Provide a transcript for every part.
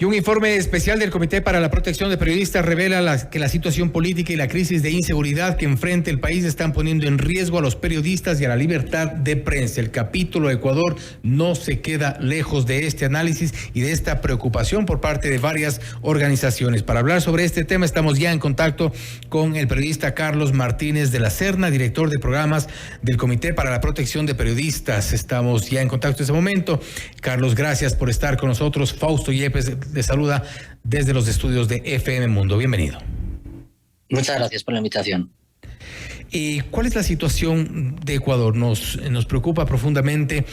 Y un informe especial del Comité para la Protección de Periodistas revela que la situación política y la crisis de inseguridad que enfrenta el país están poniendo en riesgo a los periodistas y a la libertad de prensa. El capítulo Ecuador no se queda lejos de este análisis y de esta preocupación por parte de varias organizaciones. Para hablar sobre este tema estamos ya en contacto con el periodista Carlos Martínez de la Serna, director de programas del Comité para la Protección de Periodistas. Estamos ya en contacto en este momento. Carlos, gracias por estar con nosotros. Fausto Yepes le saluda desde los estudios de FM Mundo. Bienvenido. Muchas gracias por la invitación. ¿Cuál es la situación de Ecuador? Nos preocupa profundamente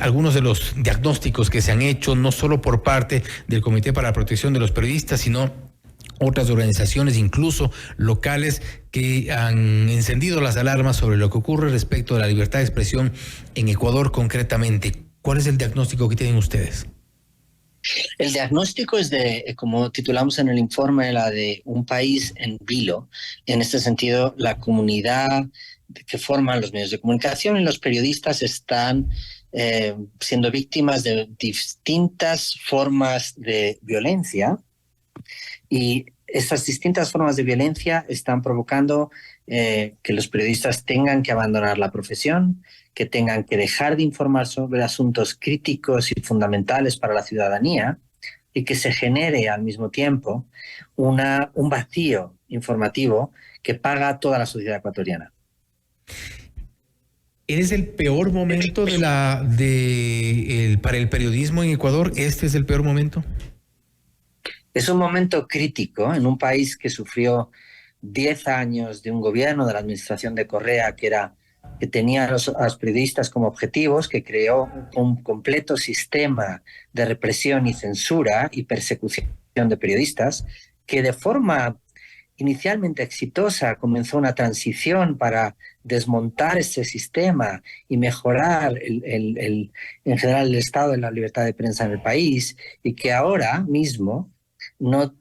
algunos de los diagnósticos que se han hecho, no solo por parte del Comité para la Protección de los Periodistas, sino otras organizaciones, incluso locales, que han encendido las alarmas sobre lo que ocurre respecto a la libertad de expresión en Ecuador concretamente. ¿Cuál es el diagnóstico que tienen ustedes? El diagnóstico es como titulamos en el informe, la de un país en vilo. En este sentido, la comunidad que forman los medios de comunicación y los periodistas están siendo víctimas de distintas formas de violencia, y estas distintas formas de violencia están provocando que los periodistas tengan que abandonar la profesión, que tengan que dejar de informar sobre asuntos críticos y fundamentales para la ciudadanía, y que se genere al mismo tiempo un vacío informativo que paga toda la sociedad ecuatoriana. ¿Es el peor momento para el periodismo en Ecuador? ¿Este es el peor momento? Es un momento crítico en un país que sufrió 10 años de un gobierno de la administración de Correa que tenía a los periodistas como objetivos, que creó un completo sistema de represión y censura y persecución de periodistas, que de forma inicialmente exitosa comenzó una transición para desmontar ese sistema y mejorar en general el estado de la libertad de prensa en el país, y que ahora mismo no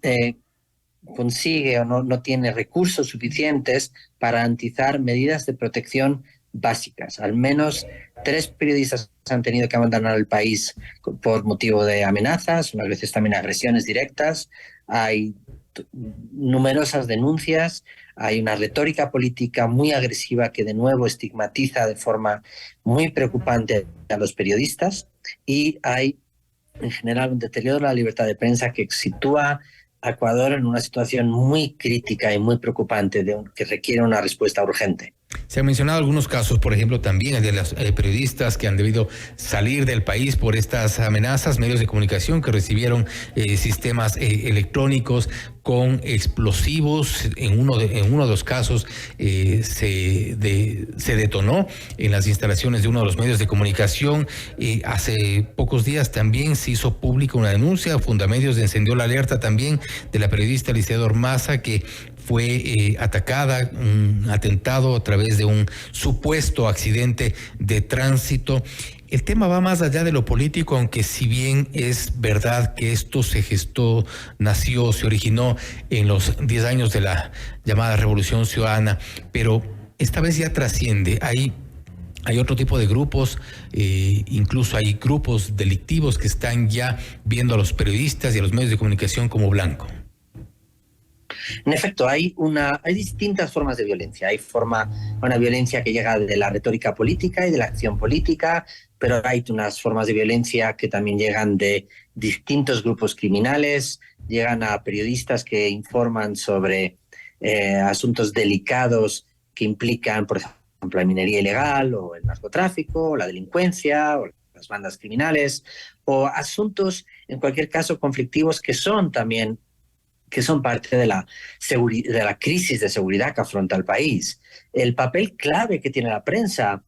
consigue o no tiene recursos suficientes para garantizar medidas de protección básicas. Al menos 3 periodistas han tenido que abandonar el país por motivo de amenazas, unas veces también agresiones directas. Hay numerosas denuncias, hay una retórica política muy agresiva que de nuevo estigmatiza de forma muy preocupante a los periodistas, y hay en general un deterioro de la libertad de prensa que sitúa a Ecuador en una situación muy crítica y muy preocupante que requiere una respuesta urgente. Se han mencionado algunos casos, por ejemplo, también el de los periodistas que han debido salir del país por estas amenazas, medios de comunicación que recibieron sistemas electrónicos con explosivos. En uno de los casos se detonó en las instalaciones de uno de los medios de comunicación. Hace pocos días también se hizo pública una denuncia. Fundamedios encendió la alerta también de la periodista Licea Ormaza, que fue atacada, un atentado a través de un supuesto accidente de tránsito. El tema va más allá de lo político, aunque si bien es verdad que esto se originó en los 10 años de la llamada Revolución Ciudadana, pero esta vez ya trasciende. Hay otro tipo de grupos, incluso hay grupos delictivos que están ya viendo a los periodistas y a los medios de comunicación como blanco. En efecto, hay distintas formas de violencia. Hay una violencia que llega de la retórica política y de la acción política, pero hay unas formas de violencia que también llegan de distintos grupos criminales, llegan a periodistas que informan sobre asuntos delicados que implican, por ejemplo, la minería ilegal o el narcotráfico o la delincuencia o las bandas criminales, o asuntos, en cualquier caso, conflictivos que son parte de la crisis de seguridad que afronta el país. El papel clave que tiene la prensa,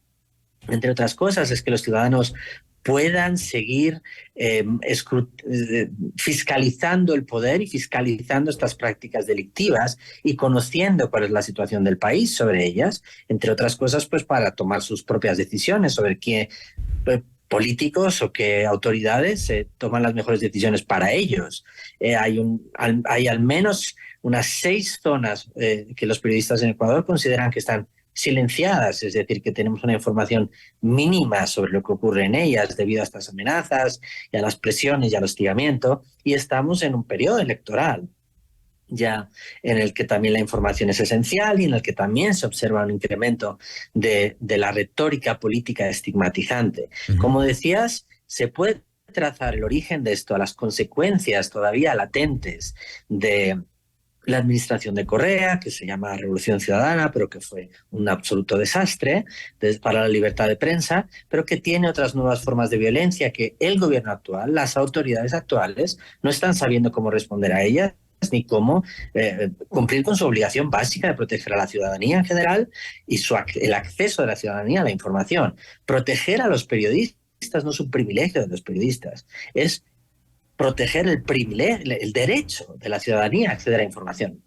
entre otras cosas, es que los ciudadanos puedan seguir fiscalizando el poder y fiscalizando estas prácticas delictivas y conociendo cuál es la situación del país sobre ellas, entre otras cosas, pues para tomar sus propias decisiones sobre qué políticos o qué autoridades toman las mejores decisiones para ellos. Hay al menos unas 6 zonas que los periodistas en Ecuador consideran que están silenciadas, es decir, que tenemos una información mínima sobre lo que ocurre en ellas debido a estas amenazas y a las presiones y al hostigamiento, y estamos en un periodo electoral ya en el que también la información es esencial y en el que también se observa un incremento de la retórica política estigmatizante. Como decías, se puede trazar el origen de esto a las consecuencias todavía latentes de la administración de Correa, que se llama Revolución Ciudadana, pero que fue un absoluto desastre para la libertad de prensa, pero que tiene otras nuevas formas de violencia que el gobierno actual, las autoridades actuales, no están sabiendo cómo responder a ellas ni cómo cumplir con su obligación básica de proteger a la ciudadanía en general y el acceso de la ciudadanía a la información. Proteger a los periodistas no es un privilegio de los periodistas, es proteger el derecho de la ciudadanía a acceder a información.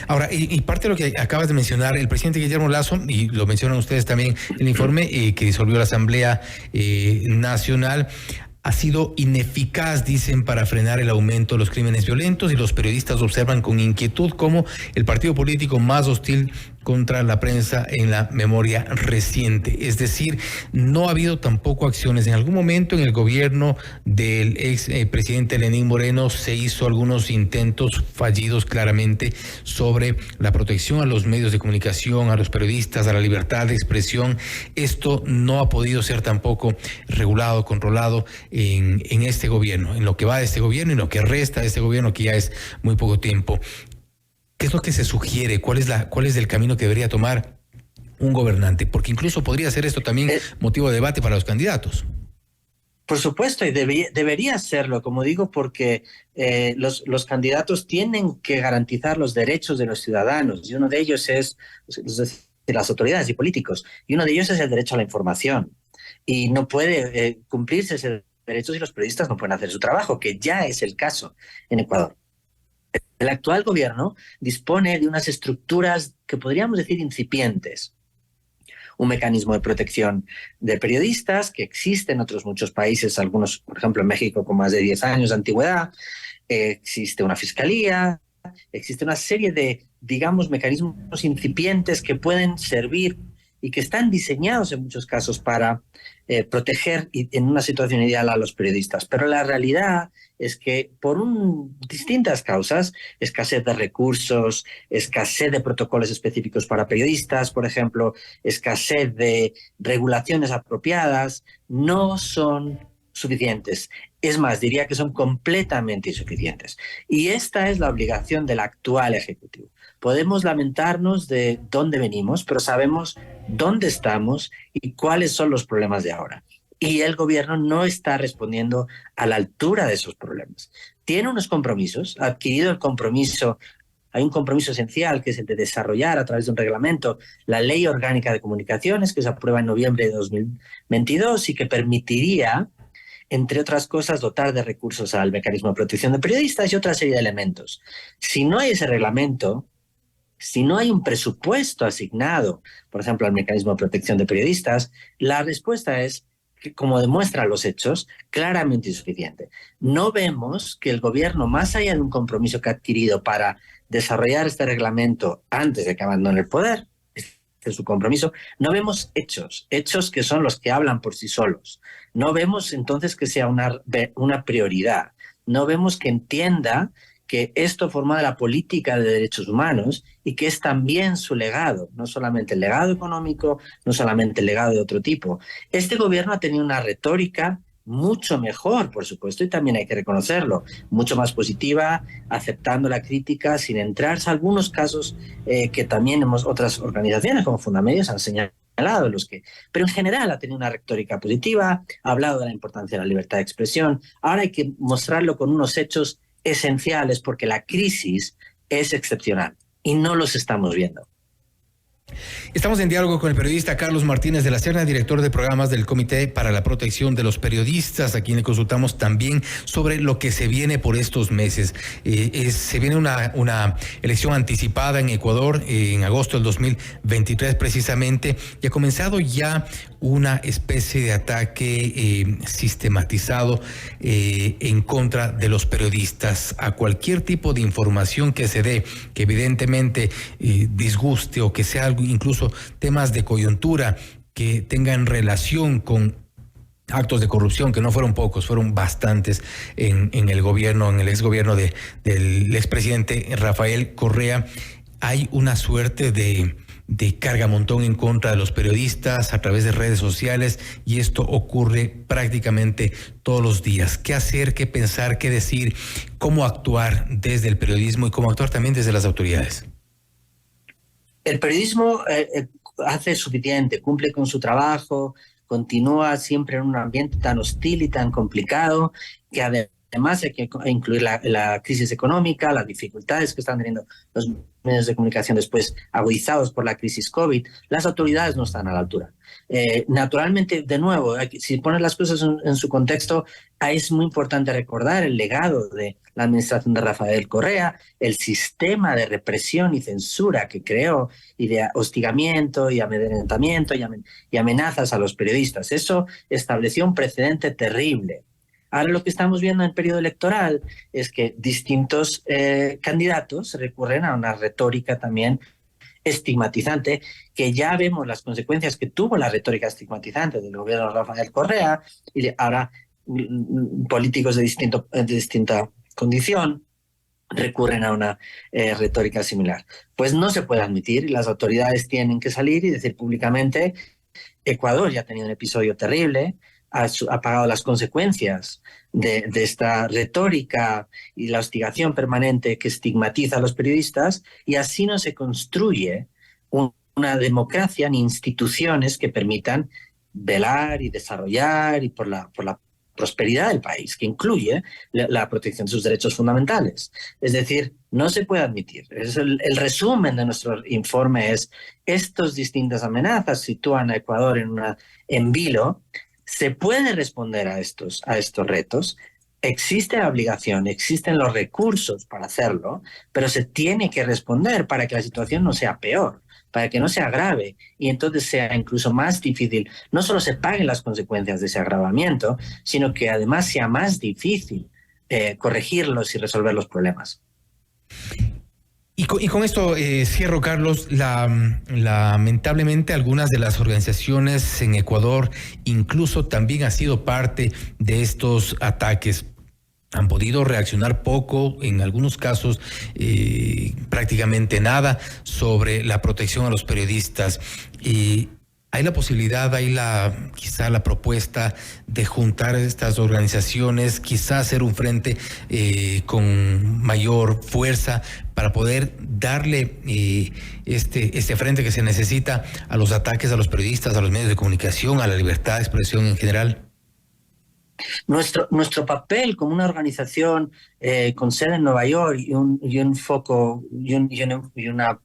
Ahora, y parte de lo que acabas de mencionar, el presidente Guillermo Lasso, y lo mencionan ustedes también en el informe que disolvió la Asamblea Nacional, ha sido ineficaz, dicen, para frenar el aumento de los crímenes violentos, y los periodistas observan con inquietud cómo el partido político más hostil contra la prensa en la memoria reciente. Es decir, no ha habido tampoco acciones. En algún momento en el gobierno del ex presidente Lenín Moreno se hizo algunos intentos fallidos claramente sobre la protección a los medios de comunicación, a los periodistas, a la libertad de expresión. Esto no ha podido ser tampoco regulado, controlado en este gobierno, en lo que va de este gobierno y en lo que resta de este gobierno, que ya es muy poco tiempo. ¿Qué es lo que se sugiere? ¿Cuál es el camino que debería tomar un gobernante? Porque incluso podría ser esto también motivo de debate para los candidatos. Por supuesto, y debería serlo, como digo, porque los candidatos tienen que garantizar los derechos de los ciudadanos, y uno de ellos es de las autoridades y políticos, y uno de ellos es el derecho a la información. Y no puede cumplirse ese derecho si los periodistas no pueden hacer su trabajo, que ya es el caso en Ecuador. El actual gobierno dispone de unas estructuras que podríamos decir incipientes. Un mecanismo de protección de periodistas que existe en otros muchos países, algunos, por ejemplo, en México con más de 10 años de antigüedad. Existe una fiscalía, existe una serie de, digamos, mecanismos incipientes que pueden servir y que están diseñados en muchos casos para proteger en una situación ideal a los periodistas. Pero la realidad es que por distintas causas, escasez de recursos, escasez de protocolos específicos para periodistas, por ejemplo, escasez de regulaciones apropiadas, no son suficientes. Es más, diría que son completamente insuficientes. Y esta es la obligación del actual Ejecutivo. Podemos lamentarnos de dónde venimos, pero sabemos dónde estamos y cuáles son los problemas de ahora. Y el gobierno no está respondiendo a la altura de esos problemas. Tiene unos compromisos, ha adquirido el compromiso. Hay un compromiso esencial, que es el de desarrollar a través de un reglamento la Ley Orgánica de Comunicaciones, que se aprueba en noviembre de 2022 y que permitiría, entre otras cosas, dotar de recursos al mecanismo de protección de periodistas y otra serie de elementos. Si no hay ese reglamento, si no hay un presupuesto asignado, por ejemplo, al mecanismo de protección de periodistas, la respuesta es, como demuestran los hechos, claramente insuficiente. No vemos que el gobierno, más allá de un compromiso que ha adquirido para desarrollar este reglamento antes de que abandone el poder, de su compromiso, no vemos hechos que son los que hablan por sí solos. No vemos entonces que sea una prioridad. No vemos que entienda que esto forma de la política de derechos humanos y que es también su legado, no solamente el legado económico, no solamente el legado de otro tipo. Este gobierno ha tenido una retórica mucho mejor, por supuesto, y también hay que reconocerlo, mucho más positiva, aceptando la crítica sin entrarse a algunos casos que también otras organizaciones como Fundamedios han señalado, pero en general ha tenido una retórica positiva, ha hablado de la importancia de la libertad de expresión. Ahora hay que mostrarlo con unos hechos esenciales, porque la crisis es excepcional y no los estamos viendo. Estamos en diálogo con el periodista Carlos Martínez de la Serna, director de programas del Comité para la Protección de los Periodistas, a quien le consultamos también sobre lo que se viene por estos meses. Se viene una elección anticipada en Ecuador en agosto del 2023 precisamente, y ha comenzado ya una especie de ataque sistematizado en contra de los periodistas a cualquier tipo de información que se dé, que evidentemente disguste o que sea algo, incluso temas de coyuntura que tengan relación con actos de corrupción, que no fueron pocos, fueron bastantes en el gobierno, en el exgobierno del expresidente Rafael Correa. Hay una suerte de cargamontón en contra de los periodistas a través de redes sociales, y esto ocurre prácticamente todos los días. ¿Qué hacer, qué pensar, qué decir, cómo actuar desde el periodismo y cómo actuar también desde las autoridades? El periodismo hace suficiente, cumple con su trabajo, continúa siempre en un ambiente tan hostil y tan complicado, que además hay que incluir la crisis económica, las dificultades que están teniendo los medios de comunicación después agudizados por la crisis COVID. Las autoridades no están a la altura. Naturalmente, de nuevo, si pones las cosas en su contexto, es muy importante recordar el legado de la administración de Rafael Correa, el sistema de represión y censura que creó, y de hostigamiento y amedrentamiento y amenazas a los periodistas. Eso estableció un precedente terrible. Ahora lo que estamos viendo en el periodo electoral es que distintos candidatos recurren a una retórica también estigmatizante, que ya vemos las consecuencias que tuvo la retórica estigmatizante del gobierno de Rafael Correa, y ahora políticos de distinta condición recurren a una retórica similar. Pues no se puede admitir, y las autoridades tienen que salir y decir públicamente: Ecuador ya ha tenido un episodio terrible, ha pagado las consecuencias de esta retórica y la hostigación permanente que estigmatiza a los periodistas, y así no se construye una democracia ni instituciones que permitan velar y desarrollar y por la prosperidad del país, que incluye la protección de sus derechos fundamentales. Es decir, no se puede admitir. El resumen de nuestro informe es: estas distintas amenazas sitúan a Ecuador en vilo. Se puede responder a estos retos. Existe la obligación, existen los recursos para hacerlo, pero se tiene que responder para que la situación no sea peor, para que no se agrave y entonces sea incluso más difícil. No solo se paguen las consecuencias de ese agravamiento, sino que además sea más difícil corregirlos y resolver los problemas. Y con esto cierro, Carlos. Lamentablemente algunas de las organizaciones en Ecuador incluso también han sido parte de estos ataques. Han podido reaccionar poco, en algunos casos prácticamente nada, sobre la protección a los periodistas. Hay la posibilidad, quizá la propuesta de juntar estas organizaciones, quizá hacer un frente con mayor fuerza para poder darle este frente que se necesita a los ataques a los periodistas, a los medios de comunicación, a la libertad de expresión en general. Nuestro papel como una organización con sede en Nueva York y un foco y una,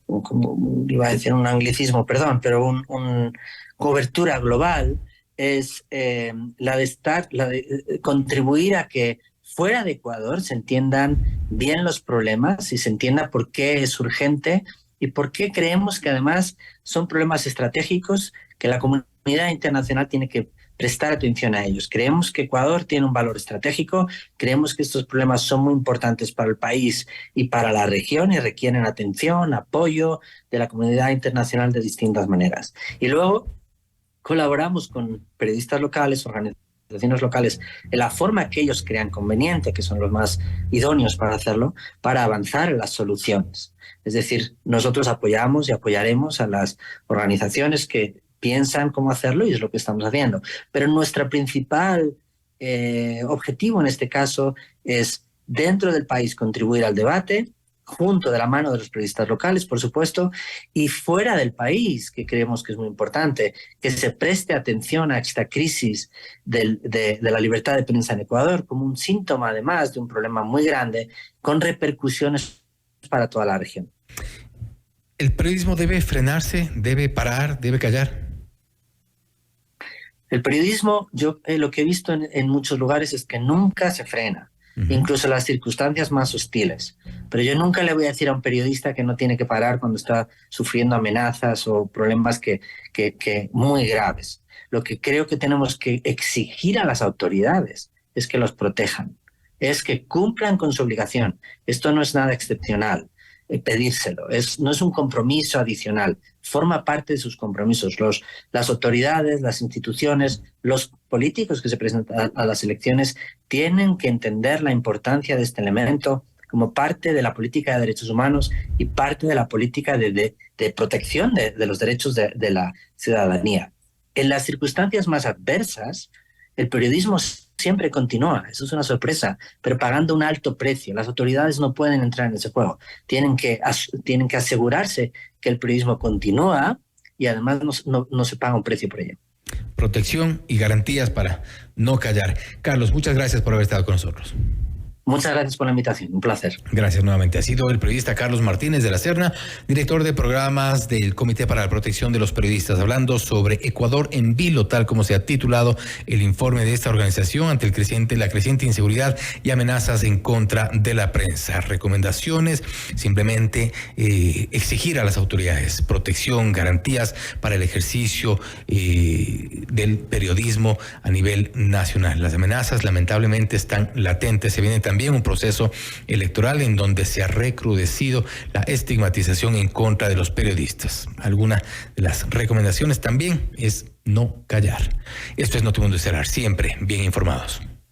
como iba a decir un anglicismo, perdón, pero una cobertura global es la de contribuir a que fuera de Ecuador se entiendan bien los problemas y se entienda por qué es urgente y por qué creemos que además son problemas estratégicos que la comunidad internacional tiene que prestar atención a ellos. Creemos que Ecuador tiene un valor estratégico, creemos que estos problemas son muy importantes para el país y para la región y requieren atención, apoyo de la comunidad internacional de distintas maneras. Y luego colaboramos con periodistas locales, organizaciones locales, en la forma que ellos crean conveniente, que son los más idóneos para hacerlo, para avanzar en las soluciones. Es decir, nosotros apoyamos y apoyaremos a las organizaciones que piensan cómo hacerlo, y es lo que estamos haciendo. Pero nuestro principal objetivo en este caso es, dentro del país, contribuir al debate, junto de la mano de los periodistas locales, por supuesto, y fuera del país, que creemos que es muy importante, que se preste atención a esta crisis de la libertad de prensa en Ecuador como un síntoma, además, de un problema muy grande, con repercusiones para toda la región. ¿El periodismo debe frenarse, debe parar, debe callar? El periodismo, yo lo que he visto en muchos lugares es que nunca se frena. incluso en las circunstancias más hostiles. Pero yo nunca le voy a decir a un periodista que no tiene que parar cuando está sufriendo amenazas o problemas que muy graves. Lo que creo que tenemos que exigir a las autoridades es que los protejan, es que cumplan con su obligación. Esto no es nada excepcional. Pedírselo, no es un compromiso adicional, forma parte de sus compromisos. Las autoridades, las instituciones, los políticos que se presentan a las elecciones tienen que entender la importancia de este elemento como parte de la política de derechos humanos y parte de la política de protección de los derechos de la ciudadanía. En las circunstancias más adversas, el periodismo siempre continúa, eso es una sorpresa, pero pagando un alto precio. Las autoridades no pueden entrar en ese juego. Tienen que asegurarse que el periodismo continúa y además no se paga un precio por ello. Protección y garantías para no callar. Carlos, muchas gracias por haber estado con nosotros. Muchas gracias por la invitación, un placer. Gracias nuevamente. Ha sido el periodista Carlos Martínez de la Serna, director de programas del Comité para la Protección de los Periodistas, hablando sobre Ecuador en vilo, tal como se ha titulado el informe de esta organización ante la creciente inseguridad y amenazas en contra de la prensa. Recomendaciones, simplemente exigir a las autoridades protección, garantías para el ejercicio del periodismo a nivel nacional. Las amenazas lamentablemente están latentes. Se viene también un proceso electoral en donde se ha recrudecido la estigmatización en contra de los periodistas. Alguna de las recomendaciones también es no callar. Esto es Notimundo Estelar, siempre bien informados.